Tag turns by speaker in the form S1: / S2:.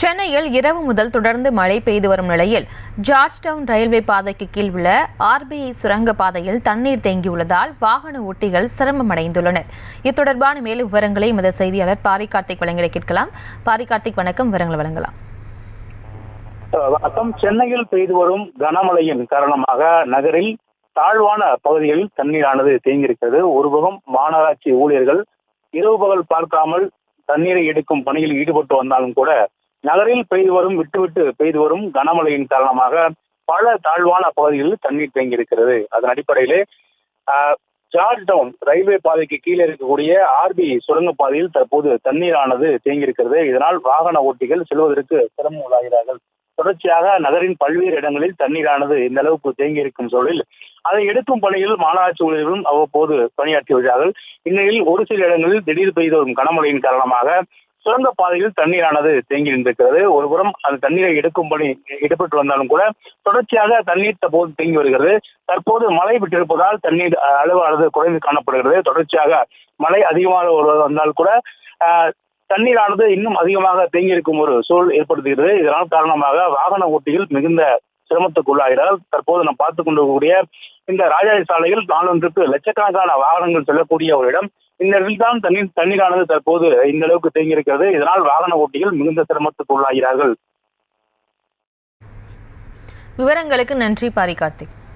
S1: சென்னையில் இரவு முதல் தொடர்ந்து மழை பெய்து வரும் நிலையில் ஜார்ஜ் டவுன் ரயில்வே பாதைக்கு கீழ் உள்ள RBI சுரங்க பாதையில் தண்ணீர் தேங்கியுள்ளதால் வாகன ஓட்டிகள் சிரமமடைந்துள்ளனர். இது தொடர்பான மேலும் விவரங்களை எமது செய்தியாளர் பாரி கார்த்திக் வழங்கிட கேட்கலாம். பாரி கார்த்திக், வணக்கம். விவரங்களை வழங்கலாம்.
S2: வணக்கம். சென்னையில் பெய்து வரும் கனமழையின் காரணமாக நகரில் தாழ்வான பகுதிகளில் தண்ணீரானது தேங்கியிருக்கிறது. ஒருபுறம் மாநகராட்சி ஊழியர்கள் இரவு பகல் பார்க்காமல் தண்ணீரை எடுக்கும் பணியில் ஈடுபட்டு வந்தாலும் கூட நகரில் விட்டு பெய்து வரும் கனமழையின் காரணமாக பல தாழ்வான பகுதிகளில் தண்ணீர் தேங்கியிருக்கிறது. அதன் அடிப்படையிலே ஜார்ஜ் டவுன் ரயில்வே பாதைக்கு கீழே இருக்கக்கூடிய RBI சுரங்கப்பாதையில் தற்போது தண்ணீரானது தேங்கியிருக்கிறது. இதனால் வாகன ஓட்டிகள் செல்வதற்கு சிரமம் உள்ளாகிறார்கள். தொடர்ச்சியாக நகரின் பல்வேறு இடங்களில் தண்ணீரானது இந்த அளவுக்கு தேங்கியிருக்கும் சூழலில் அதை எடுக்கும் பணியில் மாநகராட்சி ஊழியர்களும் அவ்வப்போது பணியாற்றி வருகிறார்கள். இந்நிலையில் ஒரு சில இடங்களில் திடீர் பெய்து வரும் கனமழையின் காரணமாக சுரங்கப்பாதையில் தண்ணீரானது தேங்கி நின்றிருக்கிறது. ஒருபுறம் அந்த தண்ணீரை எடுக்கும் பணி ஈடுபட்டு வந்தாலும் கூட தொடர்ச்சியாக தண்ணீர் தற்போது தேங்கி வருகிறது. தற்போது மழை விட்டிருப்பதால் தண்ணீர் அளவானது குறைந்து காணப்படுகிறது. தொடர்ச்சியாக மழை அதிகமாக வந்தால் கூட தண்ணீரானது இன்னும் அதிகமாக தேங்கி இருக்கும் ஒரு சூழல் ஏற்படுத்துகிறது. இதனால் காரணமாக வாகன ஓட்டிகள் மிகுந்த சிரமத்துக்குள்ளாகிறார். தற்போது நாம் பார்த்துக் கொண்டிருக்கக்கூடிய இந்த ராஜாஜி சாலையில் நாளொன்றுக்கு லட்சக்கணக்கான வாகனங்கள் செல்லக்கூடிய ஒரு இடம். இந்த இடத்தில் தான் தண்ணீரானது தற்போது இந்த அளவுக்கு தேங்கியிருக்கிறது. இதனால் வாகன ஓட்டிகள் மிகுந்த சிரமத்துக்கு உள்ளாகிறார்கள்.
S1: விவரங்களுக்கு நன்றி பாரி கார்த்திக்.